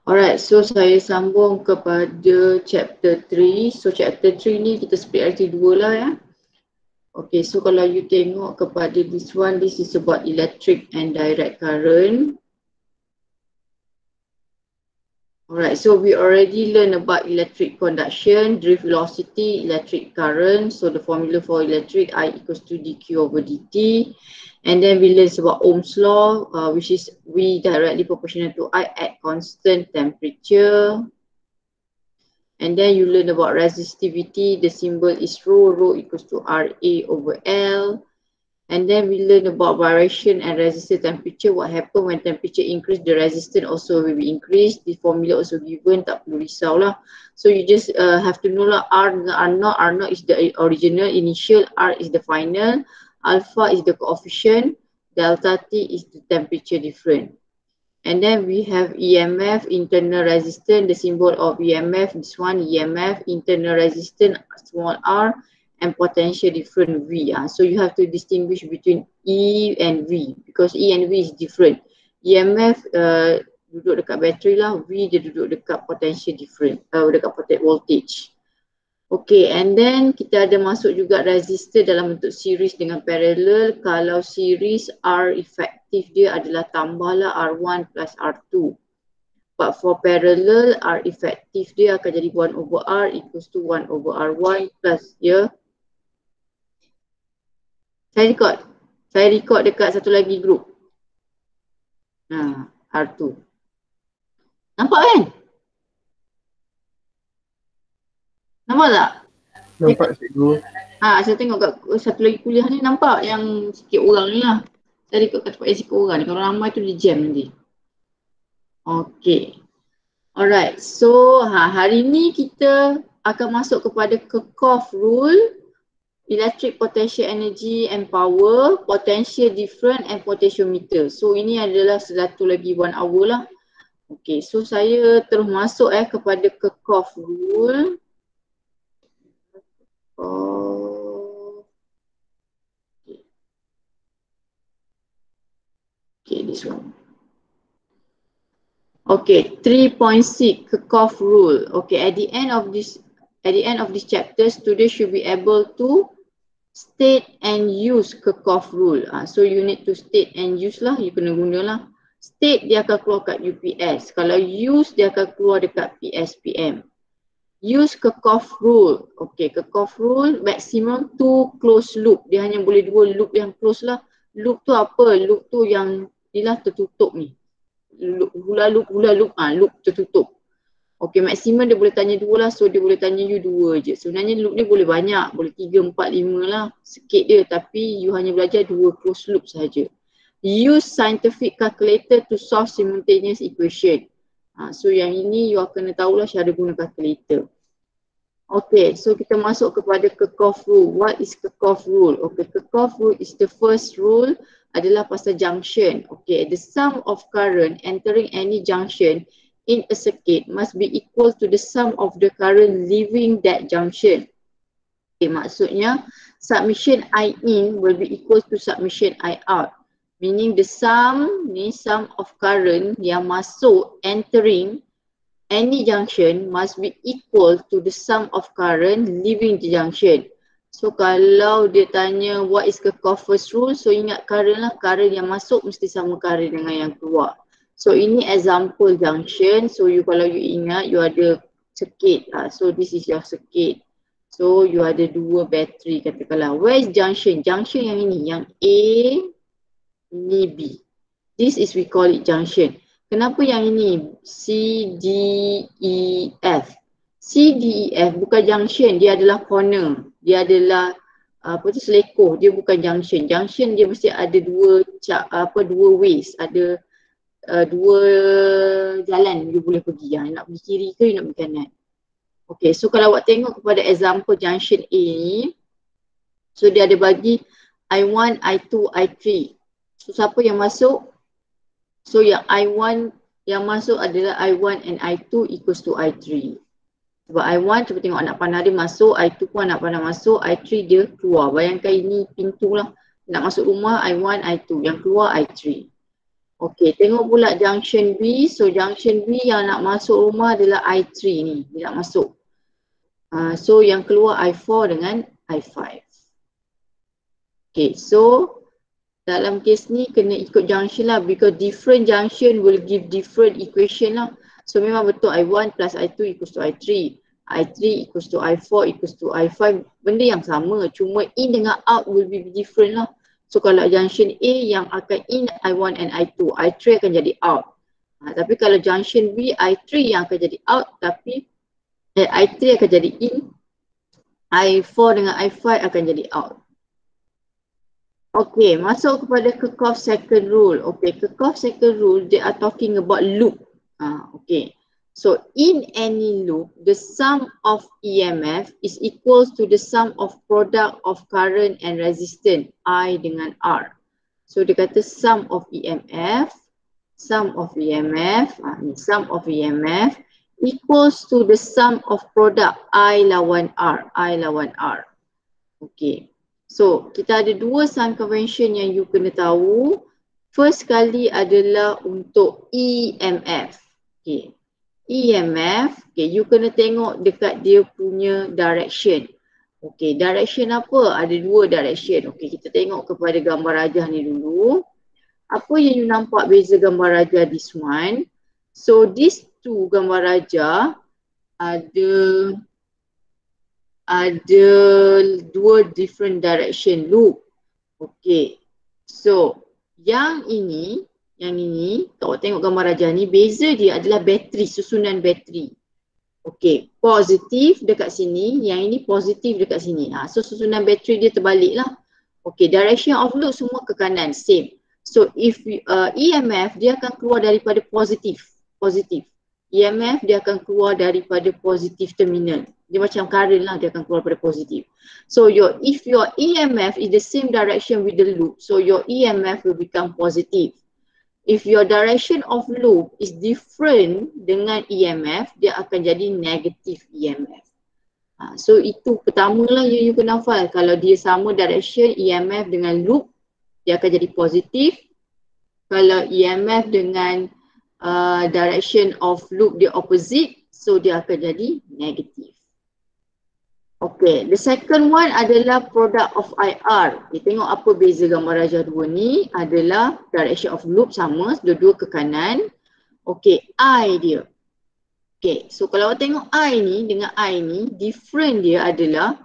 Alright, so saya sambung kepada chapter 3. So chapter 3 ni kita split arti dua lah ya. Okay, so kalau you tengok kepada this one, this is about electric and direct current. Alright, so we already learned about electric conduction, drift velocity, electric current. So the formula for electric, I equals to dq over dt. And then we learned about Ohm's law, which is V directly proportional to I at constant temperature. And then you learn about resistivity, the symbol is rho, rho equals to RA over L. And then we learn about variation and resistor temperature. What happens when temperature increase, the resistance also will be increased. The formula also given, tak perlu risau lah. So you just have to know lah, R dengan R naught is the original, initial, R is the final, alpha is the coefficient, delta T is the temperature difference. And then we have EMF, internal resistance, the symbol of EMF, this one EMF, internal resistance, small r, and potential different V. So you have to distinguish between E and V because E and V is different. EMF duduk dekat battery lah, V dia duduk dekat potential different, dekat voltage. Okay, and then kita ada masuk juga resistor dalam bentuk series dengan parallel. Kalau series, R efektif dia adalah tambahlah R1 plus R2. But for parallel, R efektif dia akan jadi 1 over R equals to 1 over R1 plus ya. Saya record dekat satu lagi group. R2. Nampak kan? Nampak tak? Nampak cikgu. Saya tengok kat satu lagi kuliah ni nampak yang sikit orang ni lah. Saya ikut kat tempat yang sikit orang ni. Kalau ramai tu dia jam nanti. Okay. Alright. So hari ni kita akan masuk kepada Kirchhoff rule. Electric potential energy and power, potential difference and potentiometer. So ini adalah satu lagi 1 hour lah. Okay. So saya terus masuk kepada Kirchhoff rule. Okay, this one. Okay, 3.6 Kirchhoff rule. Okay, at the end of this chapter, students should be able to state and use Kirchhoff rule. So you need to state and use lah, you kena guna lah. State dia akan keluar kat UPS. Kalau use dia akan keluar dekat PSPM. Use Kirchhoff rule. Okay, Kirchhoff rule maximum 2 closed loop. Dia hanya boleh 2 loop yang close lah. Loop tu apa? Loop tu yang inilah tertutup ni. Hula loop, loop tertutup. Okay, maksimum dia boleh tanya 2 lah. So dia boleh tanya you 2 je. Sebenarnya loop ni boleh banyak. Boleh 3, 4, 5 lah. Sikit dia. Tapi you hanya belajar 2 closed loop sahaja. Use scientific calculator to solve simultaneous equation. So yang ini you akan tahulah cara guna calculator. Okay, so kita masuk kepada Kirchhoff rule. What is Kirchhoff rule? Okay, Kirchhoff rule is the first rule adalah pasal junction. Okay, the sum of current entering any junction in a circuit must be equal to the sum of the current leaving that junction. Okay, maksudnya submission I in will be equal to submission I out. Meaning the sum of current yang masuk entering any junction must be equal to the sum of current leaving the junction. So kalau dia tanya what is Kirchhoff's rule, so ingat current lah, current yang masuk mesti sama current dengan yang keluar. So ini example junction. So kalau you ingat you ada circuit. So this is your circuit. So you ada 2 bateri katakanlah. Where is junction? Junction yang ini, yang A, ini B. This is we call it junction. Kenapa yang ini C, D, E, F? C, D, E, F bukan junction, dia adalah corner. Dia adalah selekoh, dia bukan junction. Junction dia mesti ada 2 ways, ada 2 jalan you boleh pergi. Nak pergi kiri ke nak pergi kanan. Okay, so kalau awak tengok kepada example junction A ni, so dia ada bagi I1, I2, I3. So siapa yang masuk? So yang I1 yang masuk adalah I1 and I2 equals to I3. Sebab I1 cuba tengok anak panah dia masuk, I2 pun anak panah masuk, I3 dia keluar. Bayangkan ini pintu lah. Nak masuk rumah I1, I2. Yang keluar I3. Okey, tengok pula junction B. So junction B yang nak masuk rumah adalah I3 ni, dia nak masuk. So yang keluar I4 dengan I5. Okay, so dalam kes ni kena ikut junction lah, because different junction will give different equation lah. So memang betul I1 plus I2 equals to I3. I3 equals to I4 equals to I5. Benda yang sama, cuma in dengan out will be different lah. So kalau junction A yang akan in I1 and I2, I3 akan jadi out. Tapi kalau junction B, I3 yang akan jadi out, tapi I3 akan jadi in, I4 dengan I5 akan jadi out. Okay, masuk kepada Kirchhoff second rule. Okay, Kirchhoff second rule, they are talking about loop. Okay, so in any loop, the sum of EMF is equals to the sum of product of current and resistance I dengan R. So dia kata sum of EMF equals to the sum of product I lawan R. Okay. So, kita ada dua sign convention yang you kena tahu. First kali adalah untuk EMF. Okay. EMF, okay, you kena tengok dekat dia punya direction. Okay, direction apa? Ada dua direction. Okay, kita tengok kepada gambar rajah ni dulu. Apa yang you nampak beza gambar rajah this one? So, these two gambar rajah ada dua different direction loop. Okay. So, yang ini, kalau tengok gambar rajah ni, beza dia adalah bateri, susunan bateri. Okay. Positif dekat sini, yang ini positif dekat sini. So, susunan bateri dia terbalik lah. Okay. Direction of loop semua ke kanan, same. So, if EMF, dia akan keluar daripada positif. EMF dia akan keluar daripada positif terminal. Dia macam current lah, dia akan keluar daripada positif. So if your EMF is the same direction with the loop, so your EMF will become positive. If your direction of loop is different dengan EMF, dia akan jadi negative EMF. So itu pertama lah yang you kena hafal. Kalau dia sama direction EMF dengan loop, dia akan jadi positif. Kalau EMF dengan direction of loop dia opposite, so dia akan jadi negative. Okay, the second one adalah product of IR. Kita tengok apa beza gambar rajah dua ni, adalah direction of loop sama, dua-dua ke kanan. Okay, I dia. Okay, so kalau awak tengok I ni dengan I ni, different dia adalah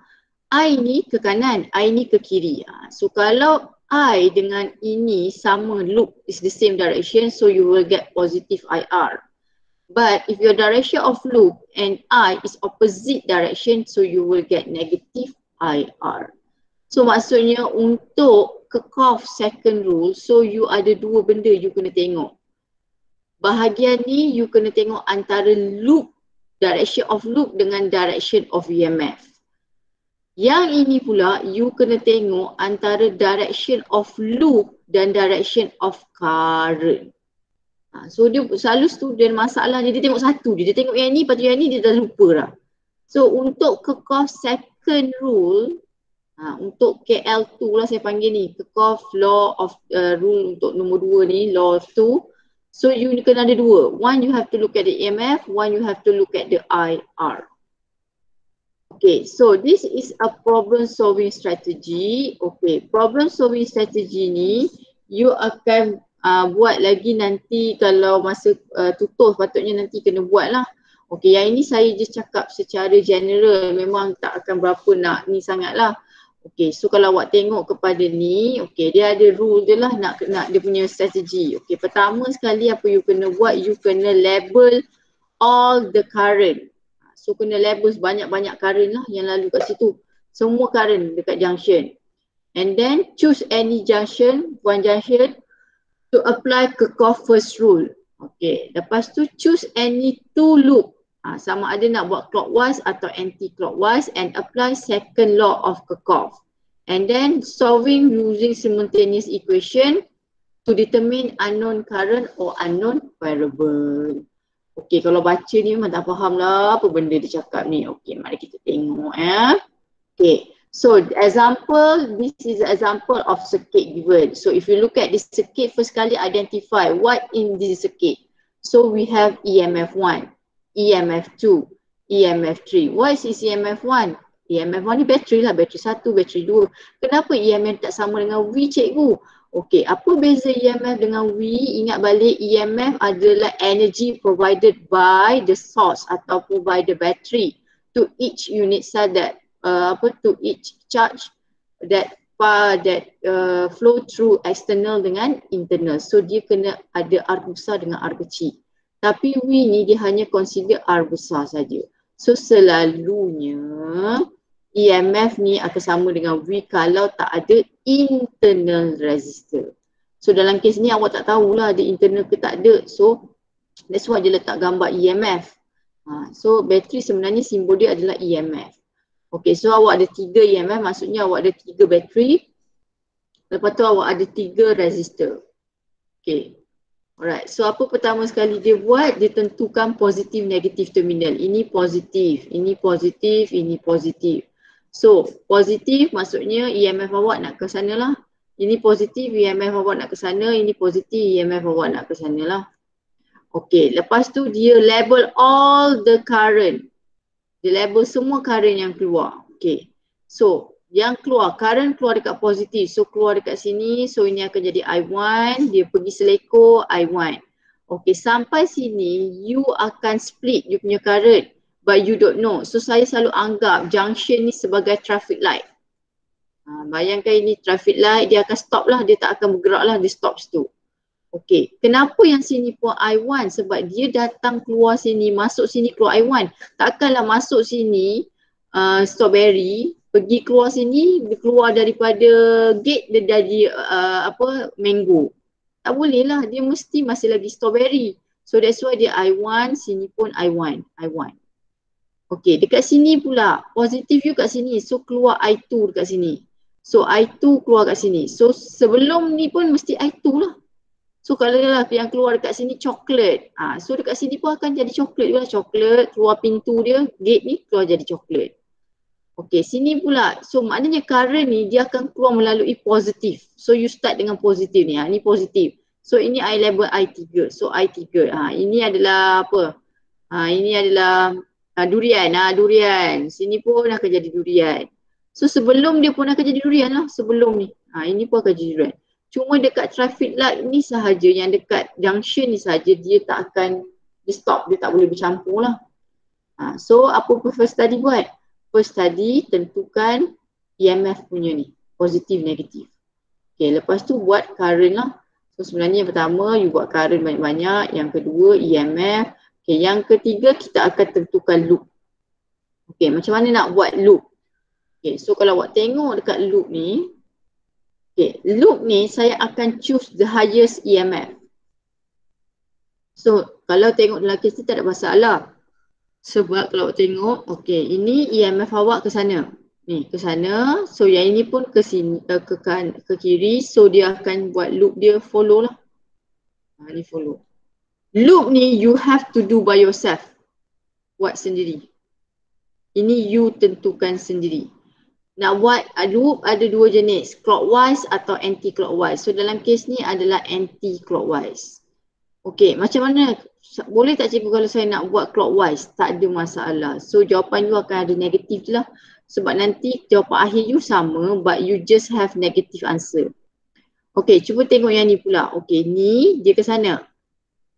I ni ke kanan, I ni ke kiri. So kalau I dengan ini sama loop, is the same direction, so you will get positive IR. But if your direction of loop and I is opposite direction, so you will get negative IR. So maksudnya untuk Kirchhoff second rule, so you ada dua benda you kena tengok. Bahagian ni you kena tengok antara loop, direction of loop dengan direction of EMF. Yang ini pula you kena tengok antara direction of loop dan direction of current. So dia selalu student masalah dia tengok satu je, dia tengok yang ni, lepas tu yang ni dia dah lupa dah. So untuk Kirchhoff second rule, untuk KL2 lah saya panggil ni, Kirchhoff law of rule untuk nombor 2 ni, law of 2. So you kena ada dua. One you have to look at the EMF, one you have to look at the IR. Okay, so this is a problem solving strategy. Okay, problem solving strategy ni you akan buat lagi nanti kalau masa tutor, patutnya nanti kena buat lah. Okay, yang ini saya just cakap secara general, memang tak akan berapa nak ni sangat lah. Okay, so kalau awak tengok kepada ni, okay, dia ada rule je lah nak dia punya strategi. Okay, pertama sekali apa you kena buat, you kena label all the current. So kena label banyak-banyak current lah yang lalu kat situ. Semua current dekat junction. And then choose any junction, one junction, to apply Kirchhoff first rule. Okay, lepas tu choose any two loop. Sama ada nak buat clockwise atau anti-clockwise, and apply second law of Kirchhoff. And then solving using simultaneous equation to determine unknown current or unknown variable. Okay, kalau baca ni memang tak faham lah apa benda dia cakap ni. Okay, mari kita tengok ya. Okay, So example, this is an example of circuit given. So if you look at this circuit, first kali identify what in this circuit. So we have EMF 1, EMF 2, EMF 3. What is EMF 1? EMF 1 ni bateri lah, bateri 1, bateri 2. Kenapa EMF tak sama dengan V, cikgu? Okey, apa beza EMF dengan V? Ingat balik, EMF adalah energy provided by the source ataupun by the battery to each unit cell that to each charge that flow through external dengan internal. So dia kena ada R besar dengan R kecil. Tapi V ni dia hanya consider R besar saja. So selalunya EMF ni akan sama dengan V kalau tak ada internal resistor. So dalam kes ni awak tak tahulah ada internal ke tak ada. So that's why dia letak gambar EMF. So bateri sebenarnya simbol dia adalah EMF. Okay, so awak ada 3 EMF, maksudnya awak ada 3 bateri. Lepas tu awak ada 3 resistor. Okay. Alright, so apa pertama sekali dia buat? Dia tentukan positif negatif terminal. Ini positif, ini positif, ini positif. So, positif maksudnya EMF awak nak ke sana lah. Ini positif, EMF awak nak ke sana. Ini positif, EMF awak nak ke sana lah. Okay, lepas tu dia label all the current. Dia label semua current yang keluar. Okay, so yang keluar, current keluar dekat positif. So keluar dekat sini, so ini akan jadi I1. Dia pergi selekor I1. Okay, sampai sini you akan split you punya current. But you don't know. So saya selalu anggap junction ni sebagai traffic light. Bayangkan ini traffic light, dia akan stop lah, dia tak akan bergerak lah, dia stop situ. Okay, kenapa yang sini pun I1? Sebab dia datang keluar sini, masuk sini keluar I1. Takkanlah masuk sini strawberry, pergi keluar sini, dia keluar daripada gate, dia jadi mango. Tak boleh lah, dia mesti masih lagi strawberry. So that's why dia I1, sini pun I1. Okay, dekat sini pula, positif you kat sini, so keluar I2 dekat sini. So I2 keluar kat sini. So sebelum ni pun mesti I2 lah. So kalau yang keluar dekat sini coklat. So dekat sini pun akan jadi coklat juga. Coklat, keluar pintu dia, gate ni keluar jadi coklat. Okay, sini pula. So maknanya current ni dia akan keluar melalui positif. So you start dengan positif ni. Ni positif. So ini I label I3. So I3. Ini adalah apa? Ini adalah durian. Durian. Sini pun akan jadi durian. So sebelum dia pun akan jadi durian lah. Sebelum ni. Ini pun akan jadi durian. Cuma dekat traffic light ni sahaja, yang dekat junction ni sahaja dia tak akan di stop, dia tak boleh bercampur lah. So apa first study buat? First study tentukan EMF punya ni, positif negatif. Okay, lepas tu buat current lah. So sebenarnya yang pertama you buat current banyak-banyak, yang kedua EMF. Okay, yang ketiga kita akan tentukan loop. Okay, macam mana nak buat loop? Okay, so kalau awak tengok dekat loop ni, okay, loop ni saya akan choose the highest EMF. So kalau tengok dalam kes ni tak ada masalah. Sebab kalau awak tengok, okay, ini EMF awak ke sana. Ni ke sana. So yang ini pun ke sini, ke kiri. So dia akan buat loop dia follow lah. Ni follow. Loop ni you have to do by yourself. Buat sendiri. Ini you tentukan sendiri. Nak buat loop ada 2 jenis, clockwise atau anti-clockwise. So dalam kes ni adalah anti-clockwise. Okay, macam mana? Boleh tak cikgu kalau saya nak buat clockwise? Tak ada masalah. So jawapan you akan ada negatif je lah. Sebab nanti jawapan akhir you sama but you just have negative answer. Okay, cuba tengok yang ni pula. Okay, ni dia ke sana.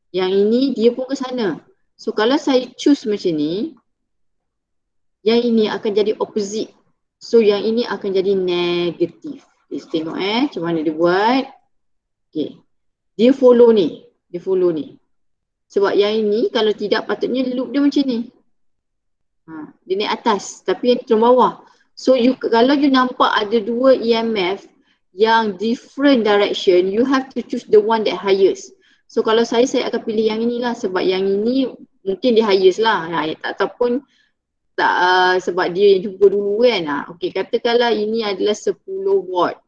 Yang ini dia pun ke sana. So kalau saya choose macam ni, yang ini akan jadi opposite. So yang ini akan jadi negatif. Kita tengok macam mana dia buat. Okay. Dia follow ni. Sebab yang ini kalau tidak patutnya loop dia macam ni. Dia naik atas tapi yang turun bawah. So kalau you nampak ada 2 EMF yang different direction, you have to choose the one that highest. So kalau saya akan pilih yang inilah sebab yang ini mungkin dia highest lah. Ataupun tak, sebab dia yang jumpa dulu kan. Okey, katakanlah ini adalah 10 watt.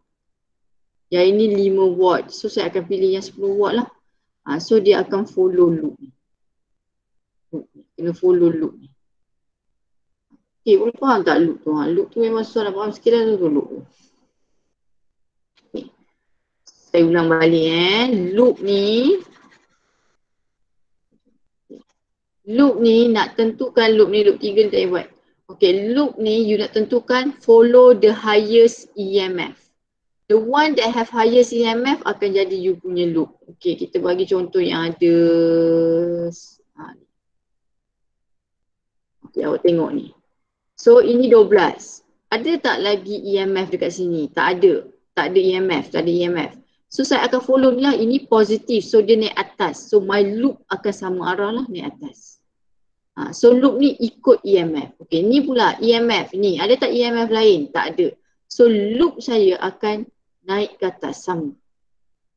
Yang ini 5 watt. So saya akan pilih yang 10 watt lah. So dia akan follow loop ni. Kena follow loop ni. Okay, boleh faham tak loop tu? Loop tu memang susah nak faham sikit lah tu loop tu. Okay. Saya ulang balik Loop ni nak tentukan loop ni, loop 3 ni tak payah buat. Okay, loop ni you nak tentukan follow the highest EMF. The one that have highest EMF akan jadi you punya loop. Okay, kita bagi contoh yang ada. Okay, awak tengok ni. So ini 12. Ada tak lagi EMF dekat sini? Tak ada. Tak ada EMF, tak ada EMF. So saya akan follow ni lah, ini positif. So dia naik atas. So my loop akan sama arah lah naik atas. So loop ni ikut EMF. Okay, ni pula EMF ni. Ada tak EMF lain? Tak ada. So loop saya akan naik ke atas sama.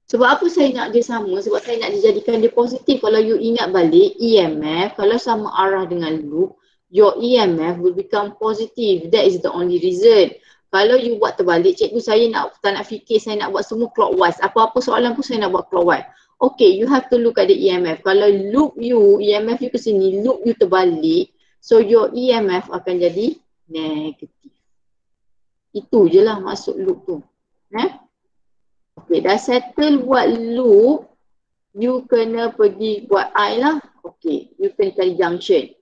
Sebab apa saya nak dia sama? Sebab saya nak dijadikan dia positif. Kalau you ingat balik EMF, kalau sama arah dengan loop, your EMF will become positive. That is the only reason. Kalau you buat terbalik, cikgu saya tak nak fikir saya nak buat semua clockwise. Apa-apa soalan pun saya nak buat clockwise. Okay, you have to look at the EMF. Kalau loop you, EMF you ke sini, loop you terbalik, so your EMF akan jadi negatif. Itu je lah maksud loop tu. Okay, dah settle buat loop, you kena pergi buat I lah. Okay, you kena cari junction.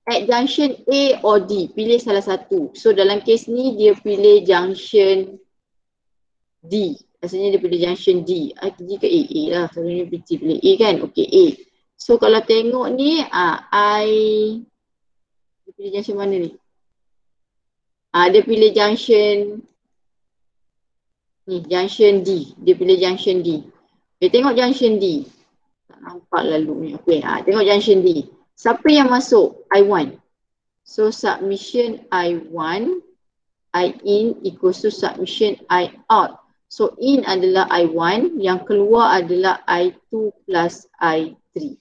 At junction A or D, pilih salah satu. So dalam case ni dia pilih junction D. Rasanya dia pilih junction D. I pergi ke A lah. Selalunya pilih A kan. Okay, A. So kalau tengok ni, dia pilih junction mana ni? Dia pilih junction ni, junction D. Dia pilih junction D. Okay, tengok junction D. Tak nampak lalu ni. Okay, tengok junction D. Siapa yang masuk? I1. So submission I1, I in equals to submission I out. So in adalah I1, yang keluar adalah I2 plus I3.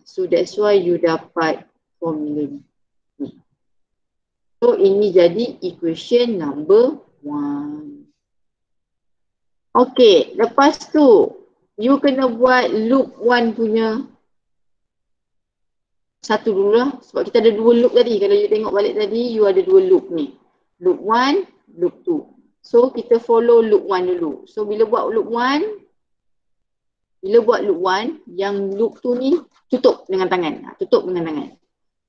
So that's why you dapat formula ni. So ini jadi equation number 1. Okay, lepas tu you kena buat loop 1 punya satu dulu lah. Sebab kita ada 2 loop tadi. Kalau you tengok balik tadi, you ada 2 loop ni. Loop 1, loop 2. So kita follow loop 1 dulu. So bila buat loop 1, yang loop tu ni tutup dengan tangan. Tutup dengan tangan.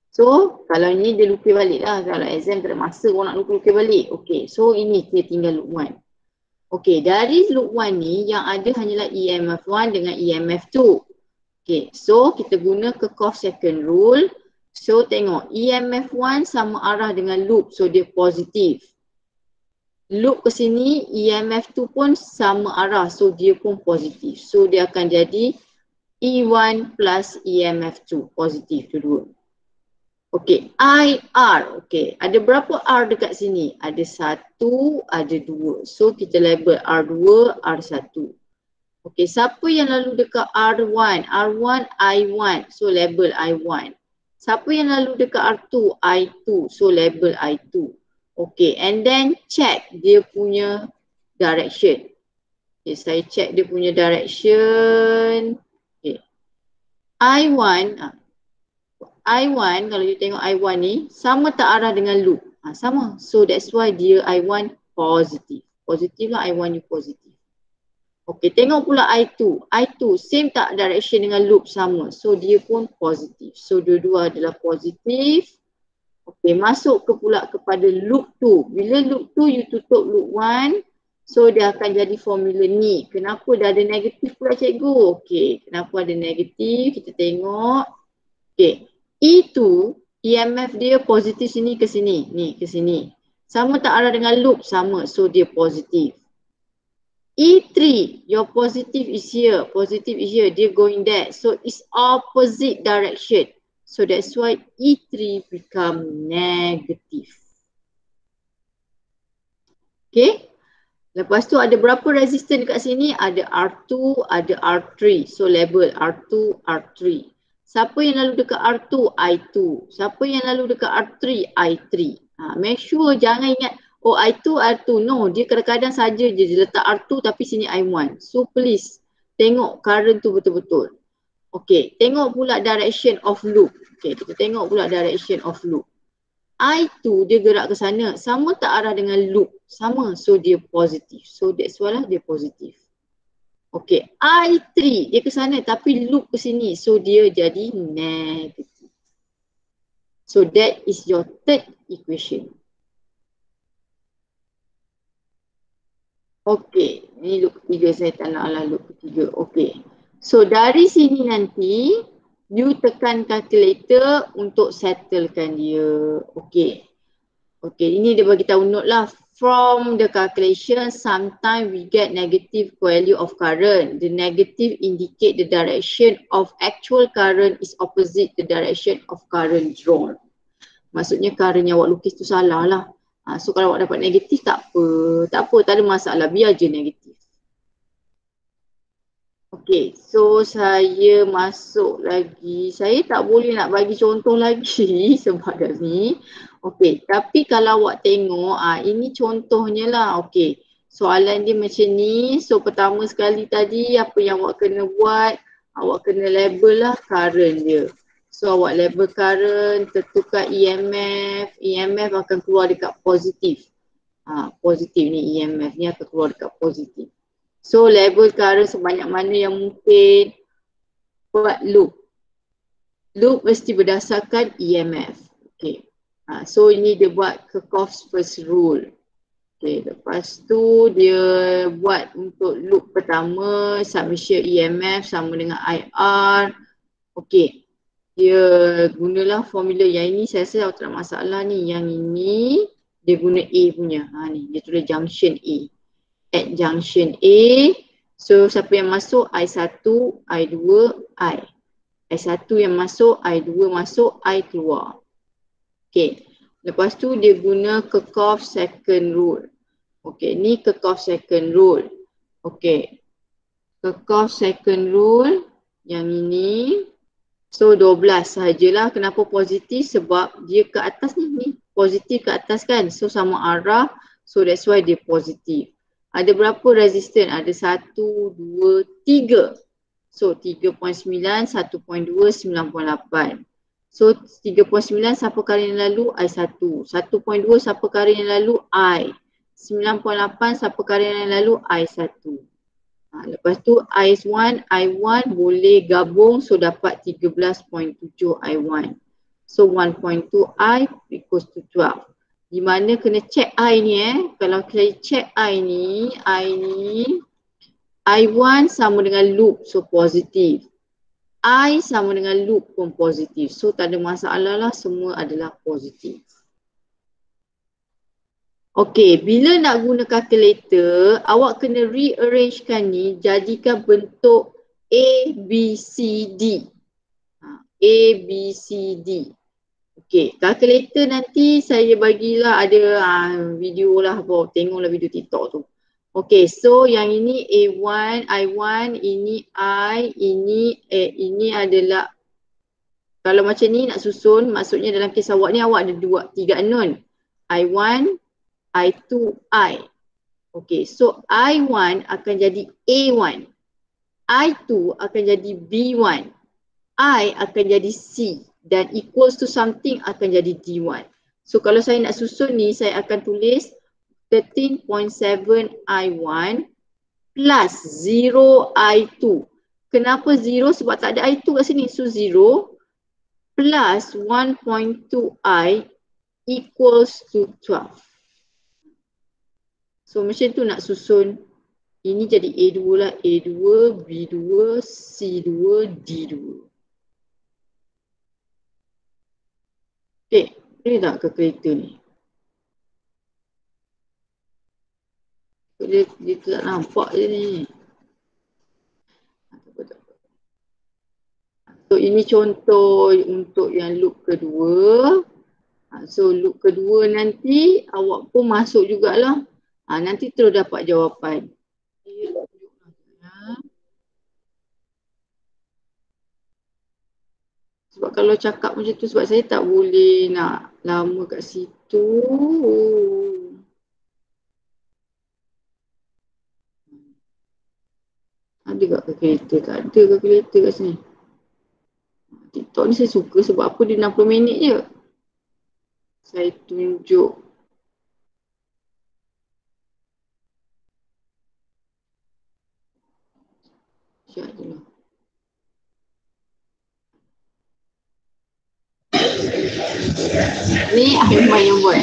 So kalau ni dia lukis balik lah. Kalau exam tak ada masa orang nak lukis balik. Okay, so ini dia tinggal loop 1. Okay, dari loop 1 ni yang ada hanyalah EMF 1 dengan EMF 2. Okay, so kita guna Kirchhoff second rule. So tengok, EMF 1 sama arah dengan loop, so dia positif. Loop ke sini, EMF 2 pun sama arah, so dia pun positif. So dia akan jadi E1 plus EMF 2, positif dua. Okay, IR. Okay, ada berapa R dekat sini? Ada 1, ada 2. So kita label R2, R1. Okay, siapa yang lalu dekat R1? R1, I1. So label I1. Siapa yang lalu dekat R2? I2. So label I2. Okay, and then check dia punya direction. Okay, saya check dia punya direction. Okay. I1, kalau you tengok I1 ni, sama tak arah dengan loop? Sama. So that's why dia I1 positif. Positif lah I1 ni positif. Okay, tengok pula I2. I2 same tak direction dengan loop? Sama. So dia pun positif. So dua-dua adalah positif. Okay, masuk pula kepada loop 2. Bila loop 2 you tutup loop 1. So dia akan jadi formula ni. Kenapa dah ada negatif pula cikgu? Okay, kenapa ada negatif? Kita tengok. Okay, E2 EMF dia positif sini ke sini. Ni ke sini. Sama tak arah dengan loop? Sama. So dia positif. E3, your positive is here. Positive is here. Dia going there. So it's opposite direction. So that's why E3 become negative. Okay. Lepas tu ada berapa resistor dekat sini? Ada R2, ada R3. So label R2, R3. Siapa yang lalu dekat R2? I2. Siapa yang lalu dekat R3? I3. Make sure jangan ingat oh I2, R2. No, dia kadang-kadang saja je dia letak R2 tapi sini I1. So please tengok current tu betul-betul. Okay, tengok pula direction of loop. Okay, kita tengok pula direction of loop. I2 dia gerak ke sana. Sama tak arah dengan loop? Sama. So dia positif. So that's why lah dia positif. Okay. I3 dia ke sana tapi loop ke sini. So dia jadi negatif. So that is your third equation. Okay. Ini loop ketiga. Saya tak nak lah loop ketiga. Okay. So dari sini nanti you tekan calculator untuk settlekan dia. Okay. Okay, ini dia bagi tahu note lah. From the calculation, sometimes we get negative value of current. The negative indicate the direction of actual current is opposite the direction of current drawn. Maksudnya current yang awak lukis tu salah lah. So kalau awak dapat negatif tak apa. Tak apa, tak ada masalah. Biar je negatif. Okay, so saya masuk lagi. Saya tak boleh nak bagi contoh lagi sebab dah ni. Okay, tapi kalau awak tengok, ini contohnya lah. Okay, soalan dia macam ni. So pertama sekali tadi, apa yang awak kena buat? Awak kena label lah current dia. So awak label current, tentukan EMF. EMF akan keluar dekat positif. Positif ni, EMF ni akan keluar dekat positif. So label current sebanyak mana yang mungkin. Buat loop. Loop mesti berdasarkan EMF. Okay. So ini dia buat Kirchhoff's first rule. Okay. Lepas tu dia buat untuk loop pertama summation EMF sama dengan IR. Okay. Dia gunalah formula yang ini saya rasa tak ada masalah ni. Yang ini dia guna A punya. Ni dia tulis junction A. At junction A. So siapa yang masuk? I1, I2, I. I1 yang masuk, I2 masuk, I keluar. Okay. Lepas tu dia guna Kirchhoff's second rule. Okay. Ni Kirchhoff's second rule. Okay. Kirchhoff's second rule. Yang ini. So 12 sahajalah. Kenapa positif? Sebab dia ke atas ni. Positif ke atas kan. So sama arah. So that's why dia positif. Ada berapa resistor? Ada 1, 2, 3. So 3.9, 1.2, 9.8. So 3.9 siapa current yang lalu? I1. 1.2 siapa current yang lalu? I. 9.8 siapa current yang lalu? I1. Lepas tu I1 boleh gabung so dapat 13.7 I1. So 1.2 I equals to 12. Di mana kena check I ni Kalau saya check I ni I1 sama dengan loop so positif. I sama dengan loop pun positif. So tak ada masalah lah, semua adalah positif. Okay, bila nak guna calculator, awak kena rearrangekan ni jadikan bentuk A, B, C, D. A, B, C, D. Okay, calculator nanti saya bagilah ada video lah, tengoklah video TikTok tu. Okay, so yang ini A1, I1, ini I, ini adalah, kalau macam ni nak susun, maksudnya dalam kes awak ni awak ada 3 unknown. I1, I2, I. Okay, so I1 akan jadi A1. I2 akan jadi B1. I akan jadi C. Dan equals to something akan jadi D1. So kalau saya nak susun ni, saya akan tulis 13.7 I1 plus 0 I2. Kenapa 0? Sebab tak ada I2 kat sini. So 0 plus 1.2 I equals to 12. So macam tu nak susun. Ini jadi A2 lah. A2, B2, C2, D2. Okay, boleh tak calculator ni? Dia tak nampak je ni. So ini contoh untuk yang loop kedua. So loop kedua nanti awak pun masuk jugalah. Nanti terus dapat jawapan. Sebab kalau cakap macam tu sebab saya tak boleh nak lama kat situ. Ada tak calculator? Tak ada calculator kat sini. TikTok ni saya suka sebab apa dia 60 minit je. Saya tunjuk. Sekejap dulu. Ni Aiman yang buat.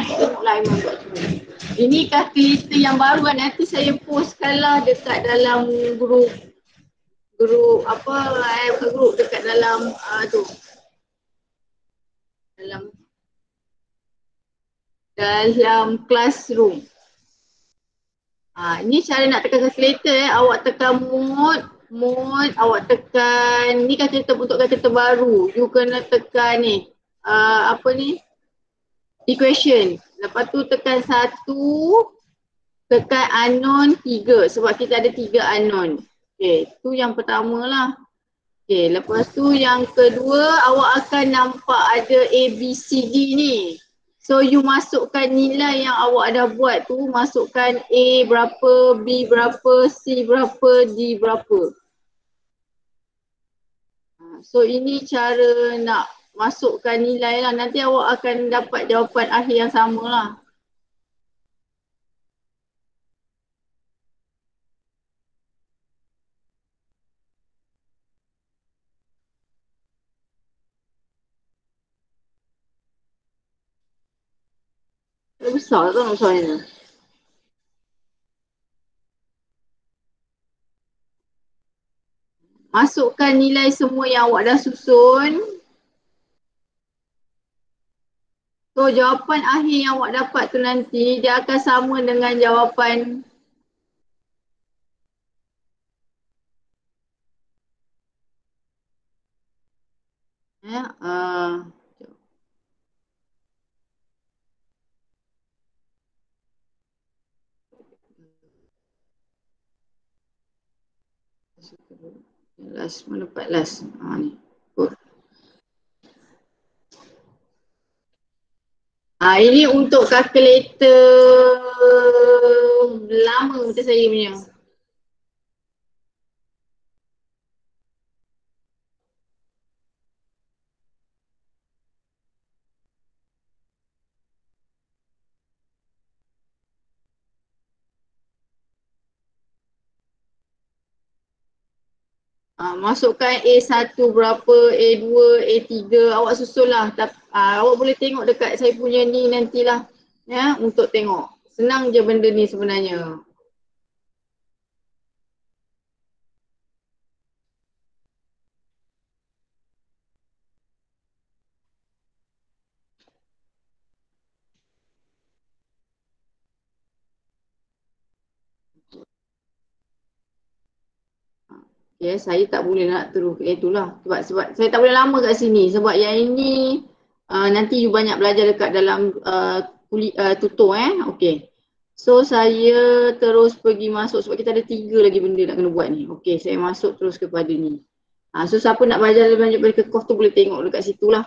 Tengoklah Aiman buat semua. Ini kalkulator yang baru kan, nanti saya postkan lah dekat dalam grup grup dekat dalam tu. Dalam classroom. Ni cara nak tekan kalkulator awak tekan mode, awak tekan, ni kalkulator untuk kalkulator baru. You kena tekan ni, equation. Lepas tu tekan 1, tekan unknown 3 sebab kita ada 3 unknown. Okay, tu yang pertama lah. Okay, lepas tu yang kedua awak akan nampak ada A, B, C, D ni. So you masukkan nilai yang awak dah buat tu, masukkan A berapa, B berapa, C berapa, D berapa. So ini cara nak masukkan nilai lah. Nanti awak akan dapat jawapan akhir yang sama lah. Besar tak nak soalnya? Masukkan nilai semua yang awak dah susun. So jawapan akhir yang awak dapat tu nanti dia akan sama dengan jawapan last, mana part last? Ni. Ini untuk kalkulator lama macam saya punya. Masukkan A1 berapa, A2, A3, awak susun lah. Awak boleh tengok dekat saya punya ni nantilah ya, untuk tengok. Senang je benda ni sebenarnya. Okay, saya tak boleh nak terus itulah sebab saya tak boleh lama kat sini sebab yang ini nanti you banyak belajar dekat dalam tutor okey. So saya terus pergi masuk sebab kita ada 3 lagi benda nak kena buat ni. Okey, saya masuk terus kepada ni. So siapa nak belajar lebih banyak dari kekoh tu boleh tengok dekat situlah.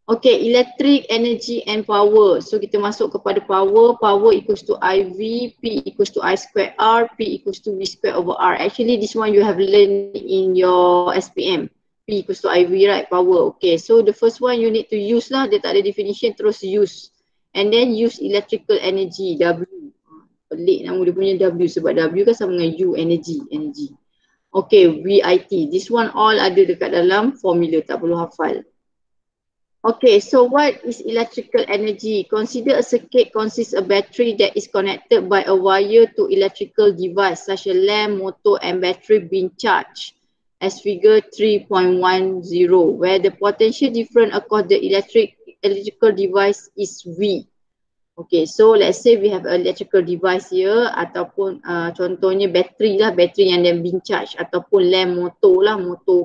Okay, electric, energy and power. So kita masuk kepada power. Power equals to IV, P equals to I squared R, P equals to V squared over R. Actually this one you have learned in your SPM. P equals to IV, right? Power. Okay, so the first one you need to use lah. Dia tak ada definition, terus use. And then use electrical energy, W. Pelik nama dia punya W sebab W kan sama dengan U, energy. Okay, VIT. This one all ada dekat dalam formula, tak perlu hafal. Okay, so what is electrical energy? Consider a circuit consists a battery that is connected by a wire to electrical device such as lamp, motor and battery being charged as figure 3.10 where the potential difference across the electrical device is V. Okay, so let's say we have an electrical device here ataupun contohnya battery lah, battery yang then being charged ataupun lamp, motor lah, motor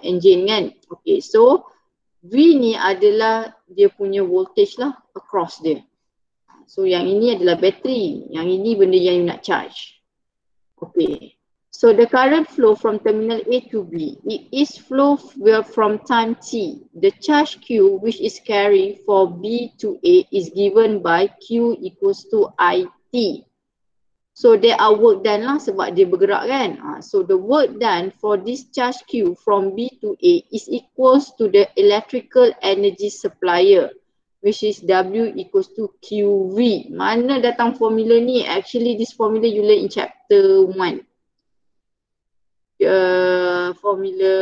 engine kan. Okay, so V ni adalah dia punya voltage lah across dia. So yang ini adalah battery, yang ini benda yang you nak charge. Okay, so the current flow from terminal A to B, it is flow from time T. The charge Q which is carried for B to A is given by Q equals to IT. So there are work done lah sebab dia bergerak kan. So the work done for this charge Q from B to A is equals to the electrical energy supplier, which is W equals to QV. Mana datang formula ni? Actually this formula you learn in chapter 1. Formula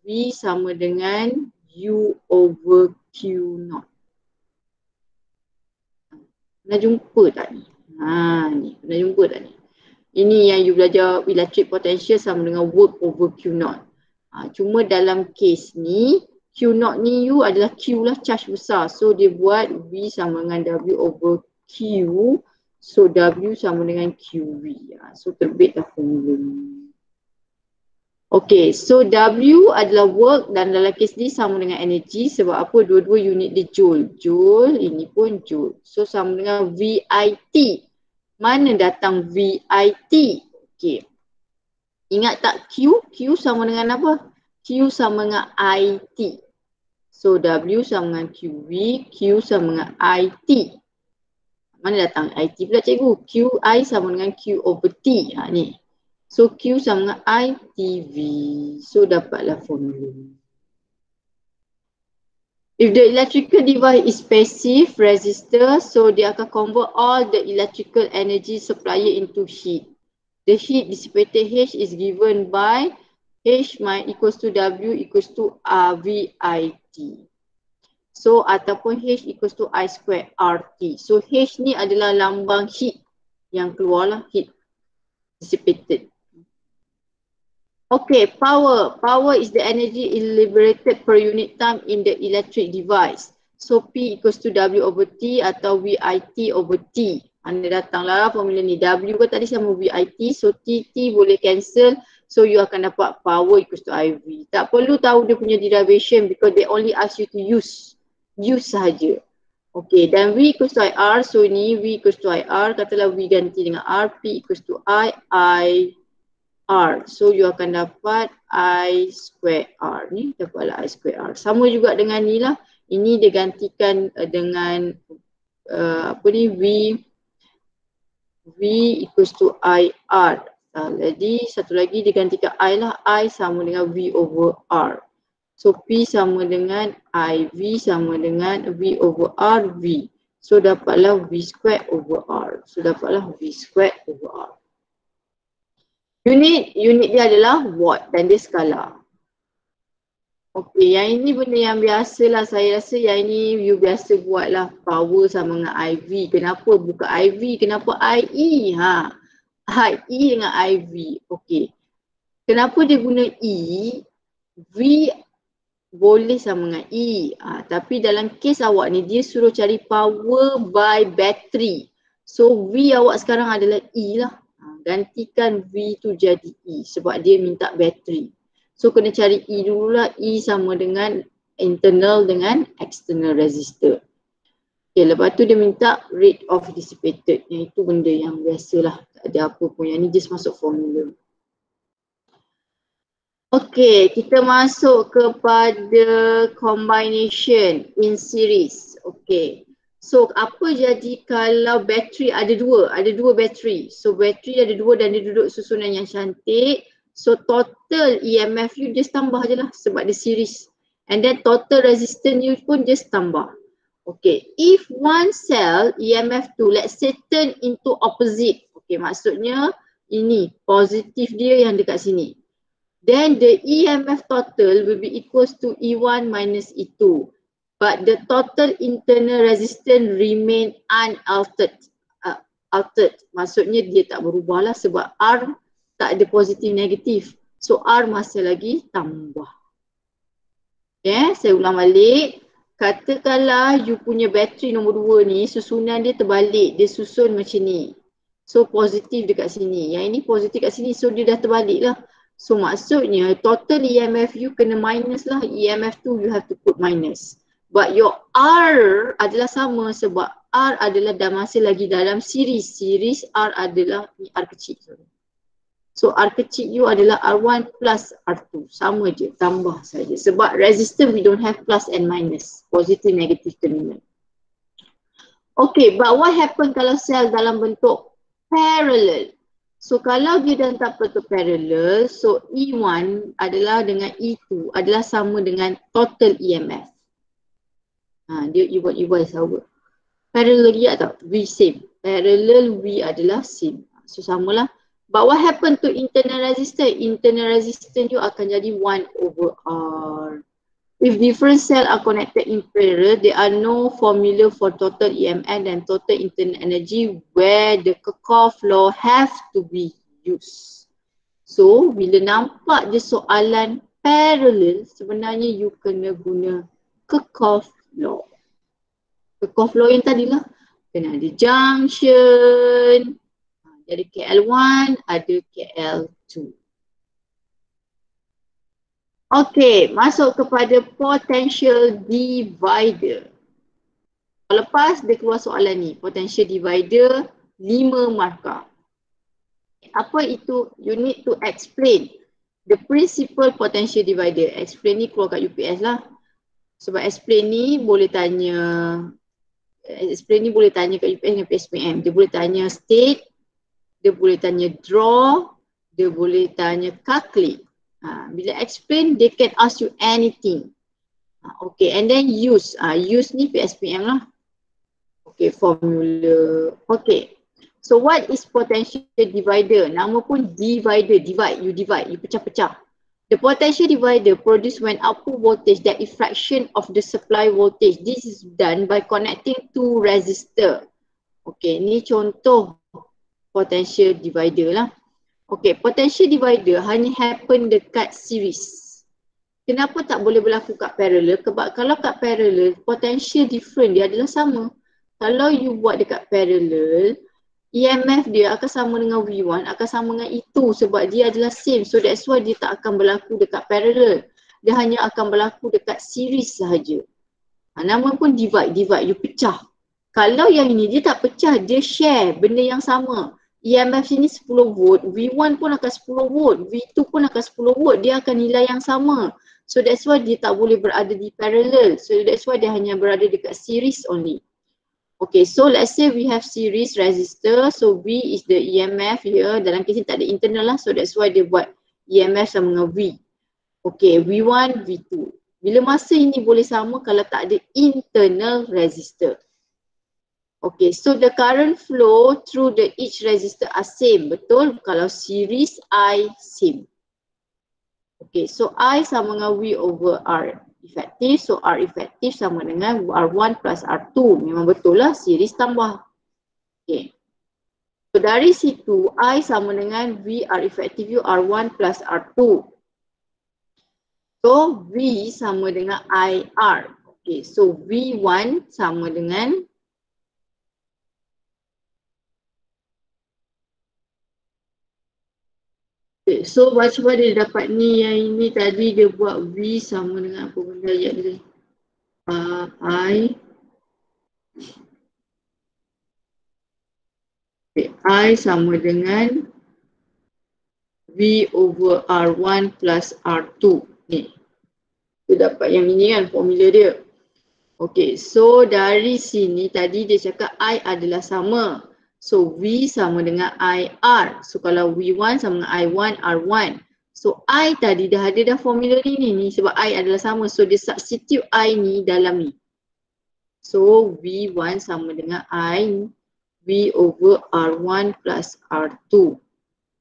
V sama dengan U over Q0. Pernah jumpa tak ni? Ni pernah jumpa tak ni? Ini yang you belajar electric potential sama dengan work over Q0. Cuma dalam case ni, Q0 ni U adalah Q lah, charge besar. So dia buat V sama dengan W over Q. So W sama dengan QV. So terbitlah formula ni. Okay, so W adalah work dan dalam kes ni sama dengan energy sebab apa? Dua-dua unit dia joule. Joule, ini pun joule. So sama dengan VIT. Mana datang VIT? Okay. Ingat tak Q? Q sama dengan apa? Q sama dengan IT. So W sama dengan QV, Q sama dengan IT. Mana datang IT pula cikgu? QI sama dengan Q over T. Ni. So Q sama dengan ITV. So dapatlah formula. If the electrical device is passive resistor, so dia akan convert all the electrical energy supplier into heat. The heat dissipated H is given by H equals to W equals to RVIT. So ataupun H equals to I square RT. So H ni adalah lambang heat yang keluar lah, heat dissipated. Okay, power. Power is the energy liberated per unit time in the electric device. So P equals to W over T atau VIT over T. Anda datanglah formula ni. W kan tadi sama VIT. So T boleh cancel. So you akan dapat power equals to IV. Tak perlu tahu dia punya derivation because they only ask you to use. Use sahaja. Okay, dan V equals to IR. So ni V equals to IR. Katalah V ganti dengan R. P equals to I R. So you akan dapat I square R. Ni dapatlah I square R. Sama juga dengan ni lah. Ini dia gantikan dengan V equals to IR. Jadi satu lagi digantikan I lah. I sama dengan V over R. So P sama dengan I. V sama dengan V over R. V. So dapatlah V square over R. So dapatlah V square over R. Unit dia adalah watt dan dia skala. Okey, yang ini benda yang biasa lah. Saya rasa yang ini you biasa buat lah. Power sama dengan IV. Kenapa bukan IV? Kenapa IE? IE dengan IV. Okey. Kenapa dia guna E? V boleh sama dengan E. Tapi dalam kes awak ni dia suruh cari power by battery. So V awak sekarang adalah E lah. Gantikan V tu jadi E sebab dia minta bateri. So kena cari E dululah. E sama dengan internal dengan external resistor. Okay, lepas tu dia minta rate of dissipated. Yang itu benda yang biasalah. Tak ada apa pun. Yang ni just masuk formula. Okay, kita masuk kepada combination in series. Okay. So apa jadi kalau bateri ada dua bateri. So bateri ada dua dan dia duduk susunan yang cantik. So total EMF you just tambah je lah sebab dia series. And then total resistance you pun just tambah. Okay, if one cell EMF tu let's say turn into opposite. Okay, maksudnya ini positif dia yang dekat sini. Then the EMF total will be equals to E1 minus E2. But the total internal resistance remain unaltered. Maksudnya dia tak berubah lah sebab R tak ada positif negatif. So R masih lagi tambah. Okay, saya ulang balik. Katakanlah you punya bateri nombor 2 ni susunan dia terbalik. Dia susun macam ni. So positif dekat sini. Yang ini positif kat sini. So dia dah terbalik lah. So maksudnya total EMF you kena minus lah. EMF tu you have to put minus. But your R adalah sama sebab R adalah dah masih lagi dalam series. Series R adalah ni R kecil. So R kecil you adalah R1 plus R2. Sama je, tambah saja. Sebab resistor we don't have plus and minus. Positive, negative terminal. Okay, but what happen kalau sel dalam bentuk parallel. So kalau dia dah tak betul parallel, so E1 adalah dengan E2 adalah sama dengan total EMF. Dia E1 sama. Parallel dia tak? V same. Parallel V adalah same. So samalah. But what happen to internal resistance? Internal resistance you akan jadi 1 over R. If different cells are connected in parallel, there are no formula for total EMF and total internal energy where the Kirchhoff law have to be used. So, bila nampak je soalan parallel, sebenarnya you kena guna Kirchhoff law. Kirchhoff law yang tadilah, kena ada junction, ada KL1, ada KL2. Okey, masuk kepada potential divider. Lepas dia keluar soalan ni, potential divider 5 markah. Apa itu? You need to explain the principal potential divider. Explain ni keluar kat UPS lah. Sebab explain ni boleh tanya kat UPS dengan PSPM. Dia boleh tanya state, dia boleh tanya draw, dia boleh tanya calculate. Bila explain, they can ask you anything. Okay, and then use. Use ni PSPM lah. Okay, formula. Okay. So what is potential divider? Nama pun divider. Divide, you pecah-pecah. The potential divider produced when output voltage that is fraction of the supply voltage. This is done by connecting two resistor. Okay, ni contoh potential divider lah. Okay, potential divider hanya happen dekat series. Kenapa tak boleh berlaku kat parallel? Sebab kalau kat parallel, potential different dia adalah sama. Kalau you buat dekat parallel, EMF dia akan sama dengan V1, akan sama dengan E2 sebab dia adalah same. So that's why dia tak akan berlaku dekat parallel. Dia hanya akan berlaku dekat series sahaja. Nama pun divide, you pecah. Kalau yang ini dia tak pecah, dia share benda yang sama. EMF sini 10 volt, V1 pun akan 10 volt, V2 pun akan 10 volt, dia akan nilai yang sama. So that's why dia tak boleh berada di parallel. So that's why dia hanya berada dekat series only. Okay, so let's say we have series resistor. So V is the EMF here. Dalam kes ni tak ada internal lah. So that's why dia buat EMF sama dengan V. Okay, V1, V2. Bila masa ini boleh sama kalau tak ada internal resistor. Okay, so the current flow through the each resistor are same. Betul? Kalau series, I same. Okay, so I sama dengan V over R effective. So R effective sama dengan R1 plus R2. Memang betul lah, series tambah. Okay. So dari situ, I sama dengan V R effective R1 plus R2. So V sama dengan IR. Okay, so V1 sama dengan okay, so macam mana dia dapat ni, yang ini tadi dia buat V sama dengan apa benda ayat dia. I sama dengan V over R1 plus R2. Ni. Dia dapat yang ini kan formula dia. Okay, so dari sini tadi dia cakap I adalah sama. So V sama dengan IR. So kalau V1 sama dengan I1, R1. So I tadi dah ada dah formula ni sebab I adalah sama. So dia substitute I ni dalam ni. So V1 sama dengan I V over R1 plus R2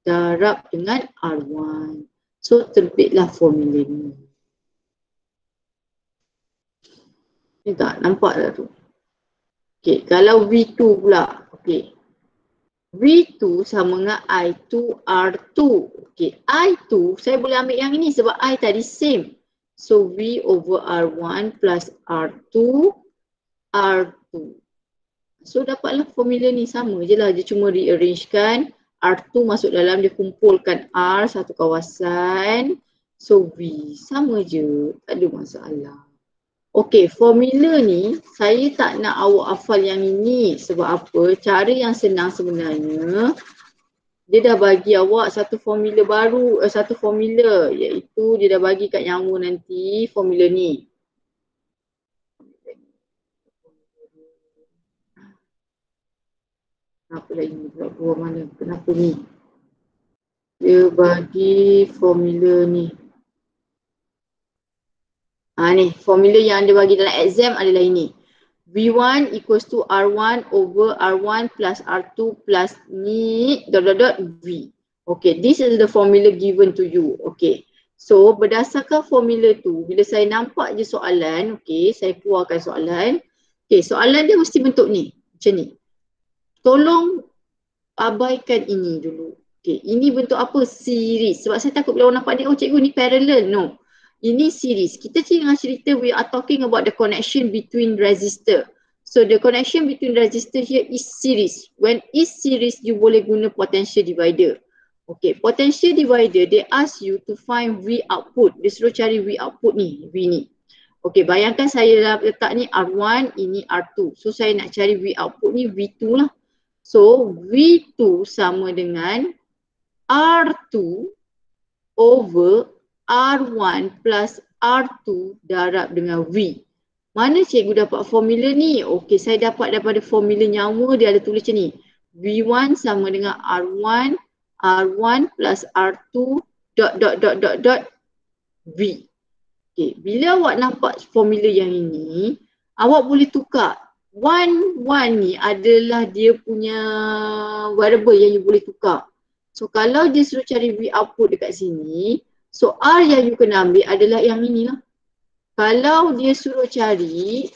darab dengan R1. So terbitlah formula ni. Ni tak nampak dah tu. Okay, kalau V2 pula. Okay. V2 sama dengan I2 R2. Okay, I2 saya boleh ambil yang ini sebab I tadi same. So V over R1 plus R2 R2. So dapatlah formula ni sama je lah. Dia cuma rearrangekan R2 masuk dalam, dia kumpulkan R satu kawasan. So V sama je, tak ada masalah. Okay, formula ni saya tak nak awak hafal yang ini. Sebab apa? Cara yang senang sebenarnya, dia dah bagi awak satu formula baru, satu formula, iaitu dia dah bagi kat yang nanti formula ni. Apa lagi pula, buah mana? Kenapa ni? Dia bagi formula ni. Ni formula yang dia bagi dalam exam adalah ini. V1 equals to R1 over R1 plus R2 plus ni dot V. Okay, this is the formula given to you. Okay, so berdasarkan formula tu, bila saya nampak je soalan, okay, saya keluarkan soalan. Okay, soalan dia mesti bentuk ni, macam ni. Tolong abaikan ini dulu. Okay, ini bentuk apa? Series. Sebab saya takut bila orang nampak ni, oh cikgu ni parallel. No. Ini series. Kita tengah cerita, we are talking about the connection between resistor. So the connection between resistor here is series. When is series, you boleh guna potential divider. Okay, potential divider, they ask you to find V output. Dia suruh cari V output ni, V ni. Okay, bayangkan saya letak ni R1, ini R2. So saya nak cari V output ni V2 lah. So V2 sama dengan R2 over R1 plus R2 darab dengan V. Mana cikgu dapat formula ni? Okey, saya dapat daripada formula nyawa, dia ada tulis macam ni. V1 sama dengan R1, R1 plus R2 dot V. Okey, bila awak nampak formula yang ini, awak boleh tukar. One ni adalah dia punya variable yang you boleh tukar. So kalau dia suruh cari V output dekat sini, so R yang you kena ambil adalah yang ini lah. Kalau dia suruh cari,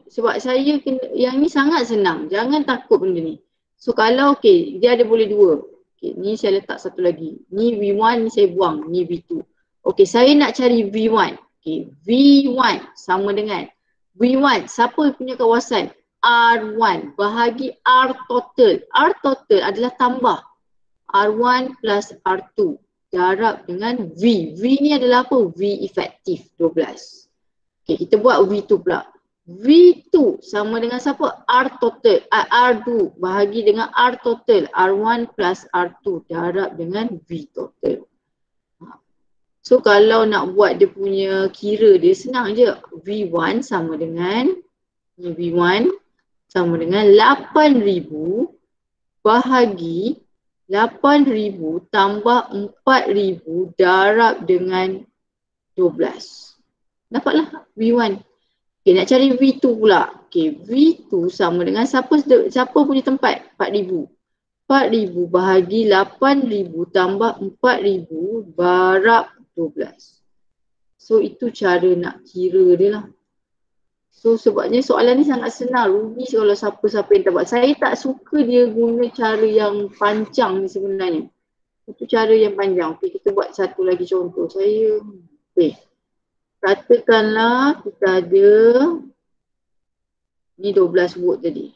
sebab saya kena, yang ni sangat senang, jangan takut benda ni. So kalau okay, dia ada boleh dua. Okay, ni saya letak satu lagi. Ni V1, ni saya buang, ni V2. Okay, saya nak cari V1. Okay, V1 sama dengan V1, siapa punya kawasan? R1 bahagi R total. R total adalah tambah R1 plus R2 darab dengan V. V ni adalah apa? V efektif 12. Okay, kita buat V2 pula. V2 sama dengan siapa? R total. R2 bahagi dengan R total. R1 plus R2 darab dengan V total. So kalau nak buat dia punya kira dia senang je. V1 sama dengan V1 sama dengan 8,000 bahagi 8,000 tambah 4,000 darab dengan 12. Dapatlah V1. Okay, nak cari V2 pula. Okay, V2 sama dengan siapa punya tempat? 4,000. 4,000 bahagi 8,000 tambah 4,000 darab 12. So itu cara nak kira dia lah. So sebabnya soalan ni sangat senang. Rugi kalau siapa-siapa yang tak buat. Saya tak suka dia guna cara yang panjang ni sebenarnya. Itu cara yang panjang. Okay, kita buat satu lagi contoh. Okay. Katakanlah kita ada ni 12 volt tadi.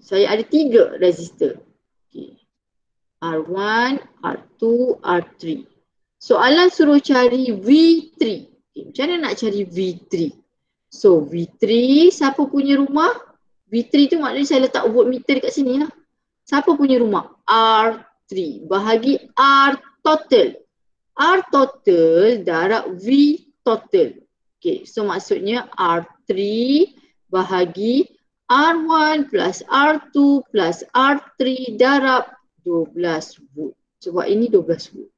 Saya ada 3 resistor. Okay. R1, R2, R3. Soalan suruh cari V3. Okay, macam mana nak cari V3? So V3, siapa punya rumah? V3 tu maknanya saya letak voltmeter dekat sini lah. Siapa punya rumah? R3 bahagi R total. R total darab V total. Okay, so maksudnya R3 bahagi R1 plus R2 plus R3 darab 12 volt. Sebab ini 12 volt.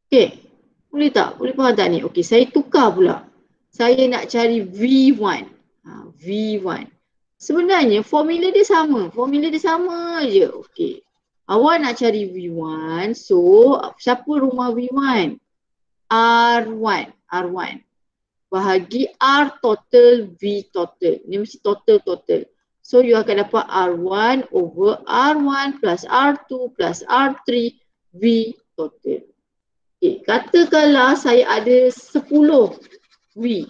Okay, boleh tak? Boleh faham tak ni? Okay, saya tukar pula. Saya nak cari V1. V1. Sebenarnya formula dia sama. Formula dia sama je. Okay. Awak nak cari V1. So, siapa rumah V1? R1. R1. Bahagi R total V total. Ni mesti total. So, you akan dapat R1 over R1 plus R2 plus R3 V total. Okay, katakanlah saya ada 10 V.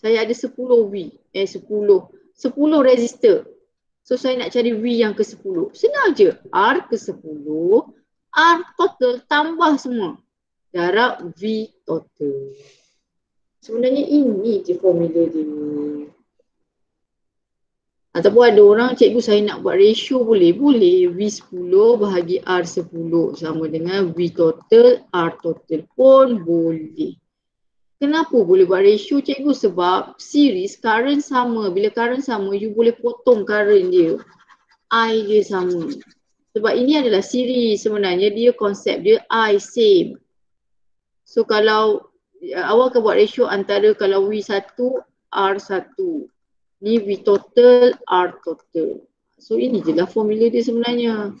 Saya ada 10 V. 10 resistor. So saya nak cari V yang ke-10. Senang je. R ke-10, R total tambah semua. Darab V total. Sebenarnya ini je formula dia. Ataupun ada orang, cikgu saya nak buat ratio boleh? Boleh. V10 bahagi R10 sama dengan V total, R total pun boleh. Kenapa boleh buat ratio cikgu? Sebab series current sama. Bila current sama, you boleh potong current dia. I dia sama. Sebab ini adalah series sebenarnya, dia konsep dia I same. So kalau awak akan buat ratio antara kalau V1, R1. Ni V total, R total. So ini je lah formula dia sebenarnya.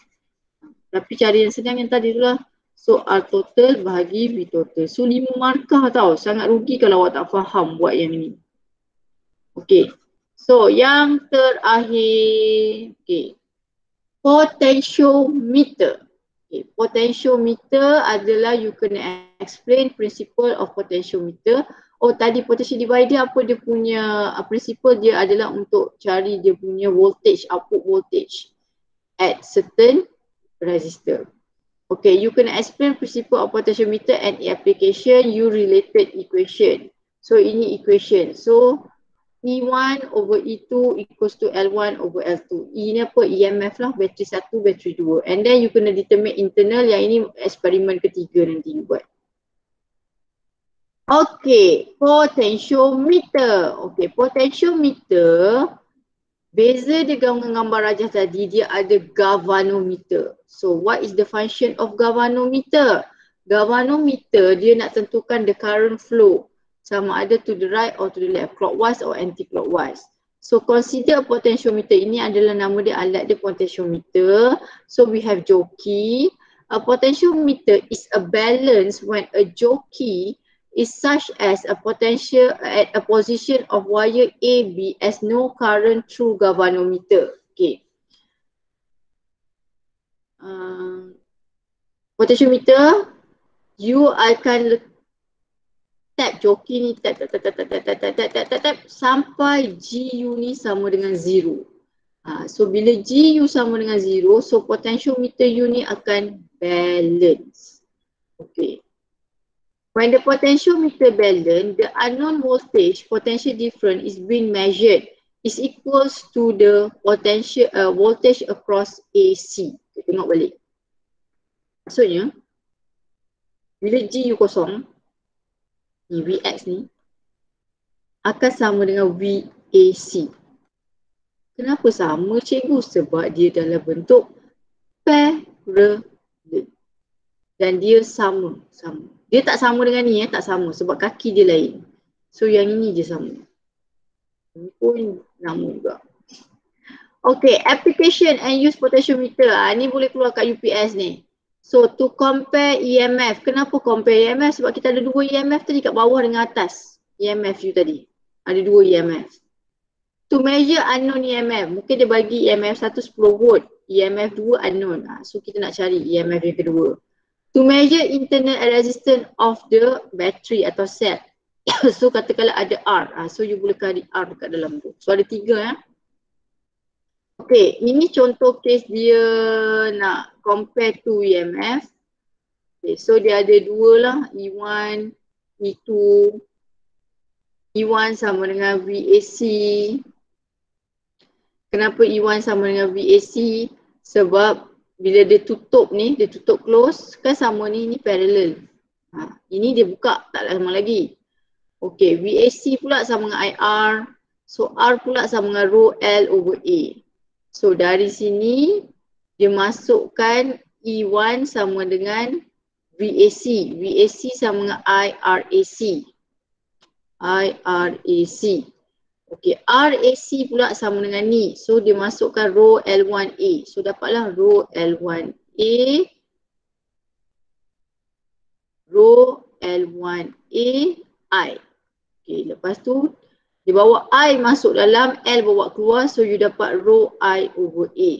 Tapi cara yang senang yang tadi tu lah. So R total bahagi V total. So 5 markah tau. Sangat rugi kalau awak tak faham buat yang ni. Okay. So yang terakhir. Okay. Potentiometer. Okay. Potentiometer adalah you kena explain principle of potentiometer. Oh tadi potential divider apa dia punya principle dia adalah untuk cari dia punya voltage, output voltage at certain resistor. Okay, you can explain principle of potentiometer and application you related equation. So ini equation. So E1 over E2 equals to L1 over L2. E ni apa? EMF lah, bateri 1, bateri 2. And then you kena determine internal, yang ini eksperimen ketiga nanti you buat. Okay, potentiometer. Okay, potentiometer beza dia dengan gambar rajah tadi, dia ada galvanometer. So what is the function of galvanometer? Galvanometer dia nak tentukan the current flow, sama ada to the right or to the left, clockwise or anti-clockwise. So consider a potentiometer, ini adalah nama dia, alat dia potentiometer. So we have jockey. A potentiometer is a balance when a jockey is such as a potential at a position of wire AB as no current through galvanometer. Okay. Potentiometer, you akan tap joki ni, tap sampai GU ni sama dengan 0. So bila GU sama dengan 0, so potentiometer you ni akan balance. Okay. When the potentiometer balance, the unknown voltage, potential difference is being measured is equals to the potential voltage across AC. Kita tengok balik. Maksudnya, bila GU kosong, ni Vx ni, akan sama dengan VAC. Kenapa sama cikgu? Sebab dia dalam bentuk parallel. Dan dia sama. Dia tak sama dengan ni, tak sama sebab kaki dia lain. So yang ini je sama. Ini pun nama juga. Okay, application and use potentiometer. Ni boleh keluar kat UPS ni. So to compare EMF. Kenapa compare EMF? Sebab kita ada dua EMF tadi kat bawah dengan atas. EMF you tadi. Ada dua EMF. To measure unknown EMF. Mungkin dia bagi EMF 1 10 volt. EMF 2 unknown. So kita nak cari EMF yang kedua. To measure internal resistance of the battery atau cell. So katakanlah ada R. So you boleh cari R dekat dalam tu. So ada 3 Okay, ini contoh case dia nak compare to EMF. Okay, so dia ada 2 lah. E1, E2. E1 sama dengan VAC. Kenapa E1 sama dengan VAC? Sebab bila dia tutup ni, dia tutup close, kan sama ni parallel. Ini dia buka, tak lama lagi. Okay, VAC pula sama dengan IR. So R pula sama dengan rho L over A. So dari sini, dia masukkan E1 sama dengan VAC. VAC sama dengan IRAC. IRAC. Okay, RAC pula sama dengan ni. So dia masukkan rho L1A. So dapatlah rho L1A. Rho L1A I. Okay, lepas tu dia bawa I masuk dalam, L bawa keluar. So you dapat rho I over A.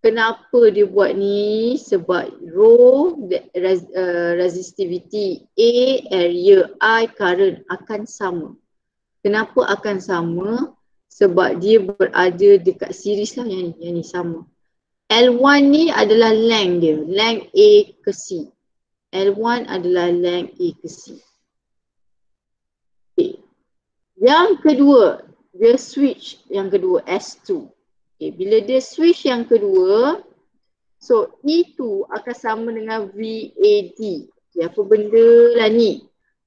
Kenapa dia buat ni? Sebab rho resistivity, A area, I current akan sama. Kenapa akan sama? Sebab dia berada dekat series lah yang ni sama. L1 ni adalah length dia, length A ke C. L1 adalah length A ke C. Okay. Yang kedua, dia switch yang kedua, S2. Okay. Bila dia switch yang kedua, so E2 akan sama dengan VAD. Okay, apa benda lah ni?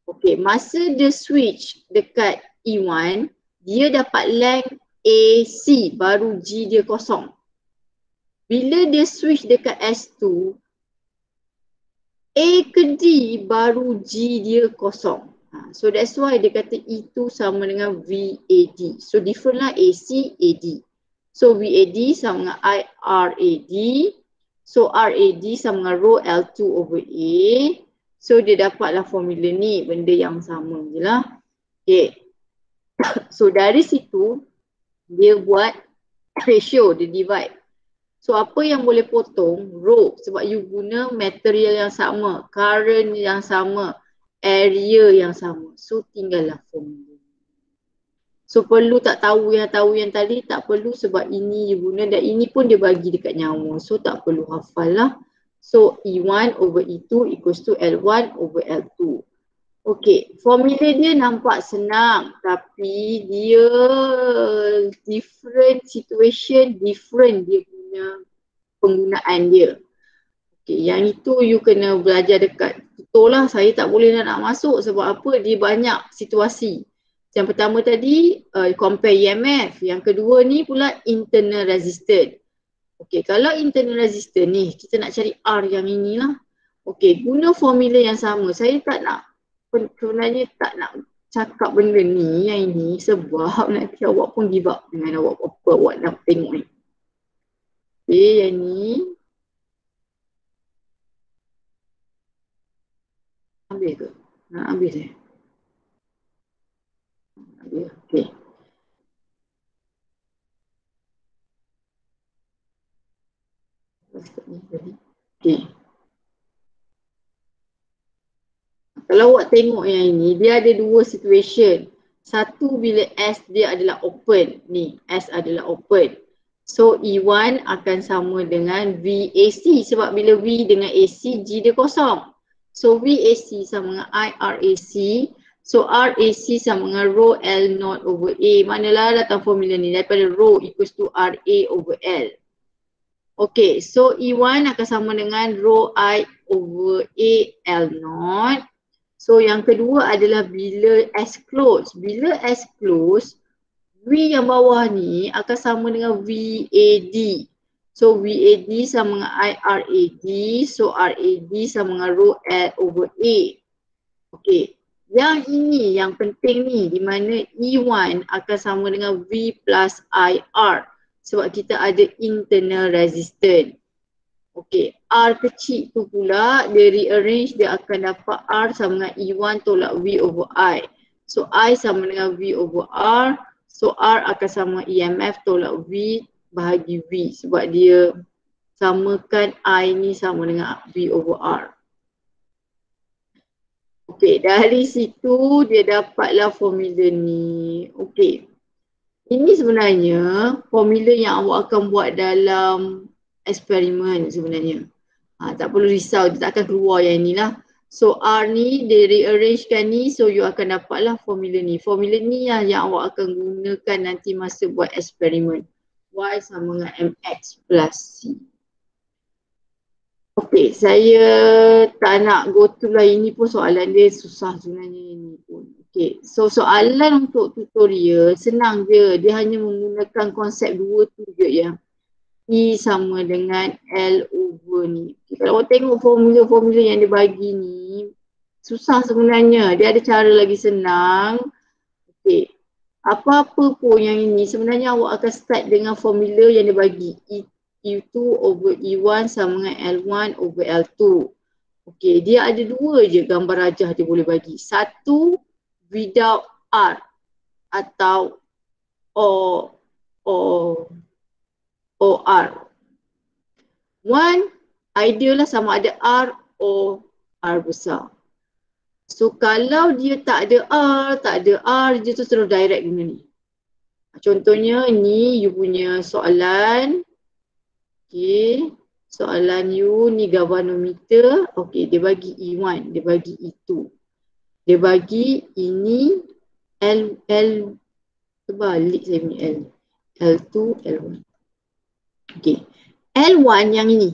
Okay, masa dia switch dekat E1, dia dapat length AC, baru G dia kosong. Bila dia switch dekat S2, A ke D baru G dia kosong. So that's why dia kata E2 sama dengan VAD. So different lah AC, AD. So VAD sama dengan IRAD. So RAD sama dengan rho L2 over A. So dia dapatlah formula ni, benda yang sama je lah. Okay. So dari situ, dia buat ratio, dia divide. So apa yang boleh potong? Rho, sebab you guna material yang sama, current yang sama, area yang sama. So tinggallah formula. So perlu tak tahu yang tadi? Tak perlu sebab ini you guna dan ini pun dia bagi dekat nyawa. So tak perlu hafal lah. So E1 over E2 equals to L1 over L2. Okay, formula dia nampak senang tapi dia different situation, different dia punya penggunaan dia. Okay, yang itu you kena belajar dekat tutor lah. Saya tak boleh nak masuk sebab apa? Dia banyak situasi. Yang pertama tadi compare EMF. Yang kedua ni pula internal resistance. Okay, kalau internal resistance ni kita nak cari R yang inilah. Okay, guna formula yang sama. Saya tak nak, sebenarnya tak nak cakap benda ni yang ini sebab nanti awak pun give up dengan awak apa awak nak tengok ni. Okay, yang ni habis ke? Nak habis habis, okay. Okay. Kalau awak tengok yang ini, dia ada dua situation. Satu bila S dia adalah open. Ni, S adalah open. So E1 akan sama dengan VAC sebab bila V dengan AC, G dia kosong. So VAC sama dengan IRAC. So RAC sama dengan rho L0 over A. Manalah datang formula ni daripada rho equals to RA over L. Okay, so E1 akan sama dengan rho I over A L0. So yang kedua adalah bila S close. Bila S close, V yang bawah ni akan sama dengan VAD. So VAD sama dengan IRAD. So RAD sama dengan rho L over A. Okay, yang ini yang penting ni di mana E1 akan sama dengan V plus IR. Sebab kita ada internal resistance. Okay, R kecil tu pula dia rearrange, dia akan dapat R sama dengan E1 tolak V over I. So I sama dengan V over R. So R akan sama EMF tolak V bahagi V sebab dia samakan I ni sama dengan V over R. Okay, dari situ dia dapatlah formula ni. Okay. Ini sebenarnya formula yang awak akan buat dalam eksperimen sebenarnya. Tak perlu risau, dia tak akan keluar yang inilah. So R ni dia rearrangekan ni, so you akan dapatlah formula ni. Formula ni yang awak akan gunakan nanti masa buat eksperimen. Y sama dengan MX plus C. Okay, saya tak nak go through lah, ini pun soalan dia susah sebenarnya ini pun. Okay, so soalan untuk tutorial senang je, dia hanya menggunakan konsep dua tu je ya. E sama dengan L over ni. Okay, kalau awak tengok formula-formula yang dia bagi ni, susah sebenarnya, dia ada cara lagi senang. Okay, apa-apa pun yang ini sebenarnya awak akan start dengan formula yang dia bagi. E2 over E1 sama dengan L1 over L2. Okay, dia ada dua je gambar rajah dia boleh bagi. Satu, without R atau OR. One, ideal lah sama ada R or R besar. So kalau dia tak ada R, dia tu terus direct guna ni. Contohnya ni you punya soalan. Okay, soalan you ni galvanometer. Okay, dia bagi E1, dia bagi E2. Dia bagi ini L, terbalik saya punya L. L2, L1. Okay, L1 yang ini.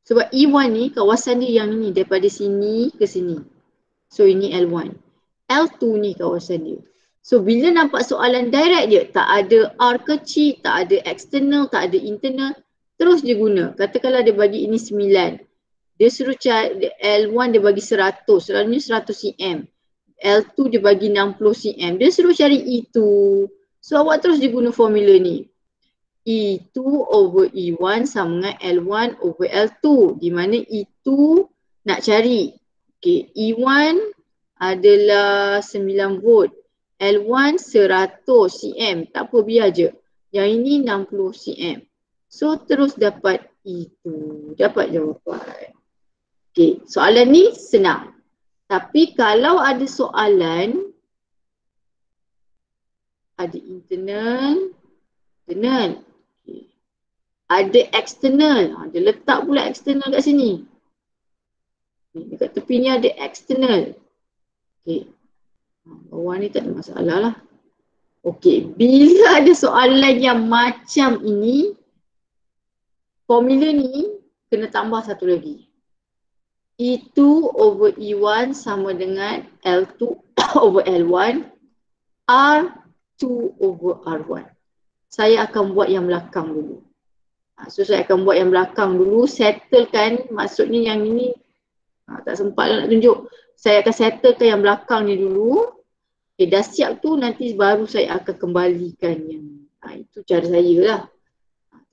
Sebab E1 ni kawasan dia yang ini, daripada sini ke sini. So ini L1. L2 ni kawasan dia. So bila nampak soalan direct dia, tak ada R kecil, tak ada external, tak ada internal, terus dia guna. Katakanlah dia bagi ini 9. Dia suruh cari L1 dia bagi 100, selalunya 100 cm. L2 dia bagi 60 cm. Dia suruh cari E2. So awak terus dia guna formula ni. E2 over E1 sama dengan L1 over L2. Di mana E2 nak cari. Okay, E1 adalah 9 volt. L1 100 cm. Tak apa, biar je. Yang ini 60 cm. So terus dapat E2. Dapat jawapan. Okay, soalan ni senang. Tapi kalau ada soalan, ada internal, okay. Ada external, dia letak pula external kat sini. Dekat tepi ni ada external. Okay. Bawah ni tak ada masalah lah. Okay, bila ada soalan yang macam ini, formula ni kena tambah satu lagi. E2 over E1 sama dengan L2 over L1, R2 over R1. Saya akan buat yang belakang dulu. So saya akan buat yang belakang dulu, settlekan, maksudnya yang ini tak sempat nak tunjuk. Saya akan settlekan yang belakang ni dulu. Okay, dah siap tu nanti baru saya akan kembalikan yang itu cara saya lah.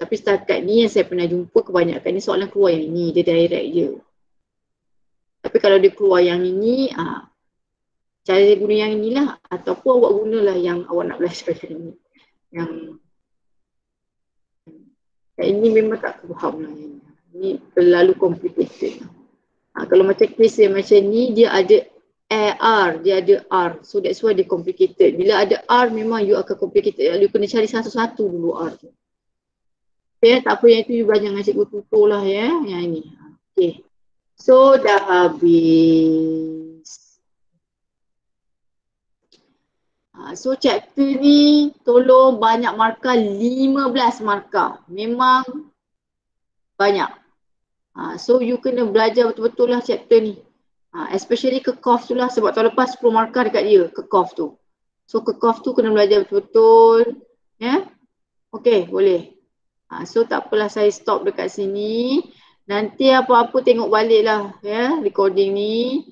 Tapi setakat ni yang saya pernah jumpa kebanyakan ni soalan keluar yang ini, dia direct je. Tapi kalau dia keluar yang ini, cara dia guna yang inilah, ataupun awak gunalah yang awak nak belajar yang ini. Yang ini memang tak faham lah. Ini terlalu complicated. Kalau macam kes yang macam ni, dia ada R, dia ada R. So that's why dia complicated. Bila ada R memang you akan complicated. You kena cari satu-satu dulu R tu. Okay, tak apa yang itu you belajar dengan cikgu tutor lah ya. Yang ini. Okay. So dah habis. So chapter ni tolong banyak markah, 15 markah. Memang banyak. So you kena belajar betul-betul lah chapter ni. Especially ke COF tu lah, sebab tahun lepas 10 markah dekat dia ke COF tu. So ke COF tu kena belajar betul-betul. Ya. Okay, boleh. So tak apalah, saya stop dekat sini. Nanti apa-apa tengok balik lah ya recording ni.